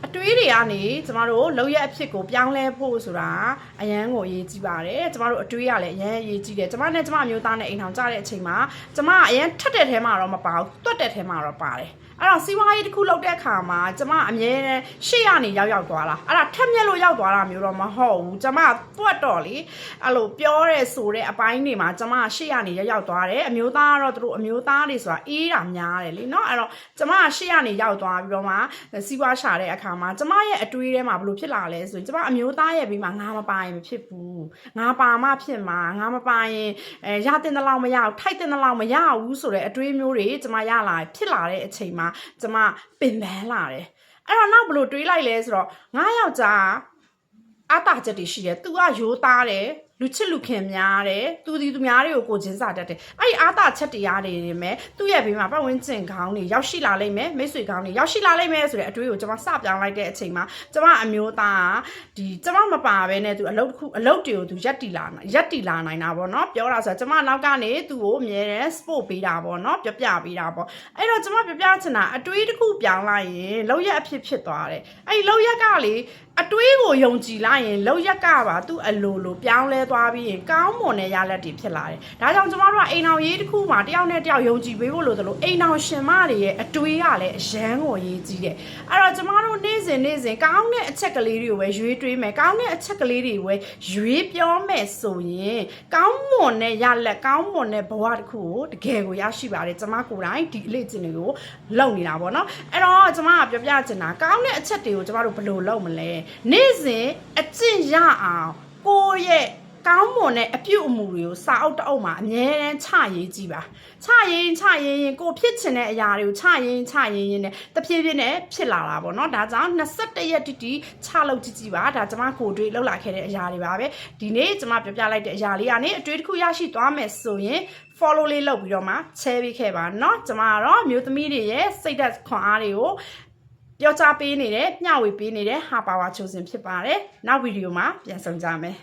အတွေးတွေကနေကျမတို့လောက်ရအဖြစ်ကိုပြောင်းလဲဖို့ဆိုတာအရန်ကိုအရေးကြီးပါတယ်ကျမတို့အတွေးရလည်းအရန်အရေးကြီးတယ်ကျမနဲ့ကျမမျိုးသားနဲ့အိမ်ထောင်ကြတဲ့အချိန်မှာကျမအရန်ထက်တဲ့ထဲမှာတော့မပါဘူးတွတ်တဲ့ထဲမှာတော့ပါတယ်အဲ့တော့စီးပွားရေးတစ်ခုလုပ်တဲ့အခါမှာကျမအမြဲတမ်းရှေ့ကနေရောက်သွားတာအဲ့ဒါထက်မြက်လို့ရောက်သွားတာမျိုးတော့မဟုတ်ဘူးကျမပွတ်တော့လေအဲ့လိုပြောရဲဆိုတဲ့အပိုင်းတွေမှာကျမရှေ့ကနေရောက်သွားတယ်အမျိုးသားကတော့သူတို့အမျိုးသားတွေဆိုတာအေးတာများတယ်လीเนาะအဲ့တော့ကျမရှေ့ကနေရောက်သွားပြီးတော့မှစီးပွားရှာတဲ့အခါမှာကျမရဲ့အတွေးထဲမှာဘလို့ဖြစ်လာလဲဆိုရင်ကျမအမျိုးသားရဲ့ပြီးမှငါမပါရင်မဖြစ်ဘူးငါပါမှဖြစ်မှာငါမပါရင်ရတဲ့တလောက်မရဘူးထိုက်တဲ့တလောက်မရဘူးဆိုတဲ့အတွေးမျိုးတွေကျမရလာဖြစ်လာတဲ့အချိန်မှာကျမပင်ပန်းလာတယ်အဲ့တော့နောက်ဘလို့တွေးလိုက်လဲဆိုတော့ငါယောက်ျားအတားချက်တွေရှိတယ်သူကရိုးသားတယ်လူချစ်လူခင်များတယ်သူဒီသူများတွေကိုကိုချင်းစာတတ်တယ်အဲ့ဒီအာသာချက်တရားတွေနေမယ်သူ့ရဲ့ဘေးမှာပတ်ဝန်းကျင်ခေါင်းတွေရောက်ရှိလာလိမ့်မယ်မိတ်ဆွေခေါင်းတွေရောက်ရှိလာလိမ့်မယ်ဆိုတဲ့အတွေးကိုကျွန်မစပြောင်းလိုက်တဲ့အချိန်မှာကျွန်မအမျိုးသားဒီကျွန်မမပါဘဲနဲ့သူအလုပ်တွေကိုသူရက်တီလာနိုင်တာပေါ့နော်ပြောတာဆိုတော့ကျွန်မနောက်ကနေသူ့ကိုအမြဲတမ်း support ပေးတာပေါ့နော်ပြပေးတာပေါ့အဲ့တော့ကျွန်မပြချင်တာအတွေးတစ်ခုပြောင်းလိုက်ရင်လောက်ရအဖြစ်သွားတယ်အဲ့ဒီလောက်ရကလေအတွေးကိုယုံကြည်လိုက်ရင်လောက်ရကပါသူ့အလိုလိုပြောင်းလဲသွားပြီးရင်ကောင်းမွန်တဲ့ရလဒ်တွေဖြစ်လာတယ်။ဒါကြောင့်ကျမတို့ကအိမ်အောင်ရေးတစ်ခုမှာတယောက်နဲ့တယောက်ယုံကြည်ပေးဖို့လို့သလိုအိမ်အောင်ရှင်မတွေရဲ့အတွေးကလည်းအရန်ကိုရေးကြီးတယ်။အဲ့တော့ကျမတို့နေ့စဉ်ကောင်းတဲ့အချက်ကလေးတွေကိုပဲရွေးတွေးမယ်။ကောင်းတဲ့အချက်ကလေးတွေပဲရွေးပြောမယ်ဆိုရင်ကောင်းမွန်တဲ့ရလဒ်ကောင်းမွန်တဲ့ဘဝတစ်ခုကိုတကယ်ကိုရရှိပါတယ်။ကျမကိုယ်တိုင်ဒီအလေးကျင့်တွေကိုလုပ်နေတာပေါ့နော်။အဲ့တော့ကျမကပြောပြချင်တာကောင်းတဲ့အချက်တွေကိုကျမတို့ဘယ်လိုလုပ်မလဲ။နေ့စဉ်အကျင့်ရအောင်ကိုယ့်ရဲ့ကောင်းမွန်တဲ့အပြုအမူတွေကိုစာအုပ်တအုပ်မှာအမြဲတမ်းချရေးကြည့်ပါချရင်ကိုဖြစ်ချင်တဲ့အရာတွေကိုချရင်နဲ့တဖြည်းဖြည်းနဲ့ဖြစ်လာတာပေါ့နော်ဒါကြောင့်21ရက်တိတိချလုပ်ကြည့်ပါဒါကျမကိုတွေးလောက်လာခဲ့တဲ့အရာတွေပါပဲဒီနေ့ကျမပြောပြလိုက်တဲ့အရာလေးကနေအတွေ့တစ်ခုရရှိသွားမယ်ဆိုရင် follow လေးလုပ်ပြီးတော့မှ share ပေးခဲ့ပါเนาะကျမကတော့မျိုးသမီးတွေရဲ့စိတ်ဓာတ်ခွန်အားတွေကိုပြောကြားပေးနေတဲ့မျှဝေပေးနေတဲ့ဟာပါဝါချိုးစင်ဖြစ်ပါတယ်နောက်ဗီဒီယိုမှာပြန်ဆုံကြမယ်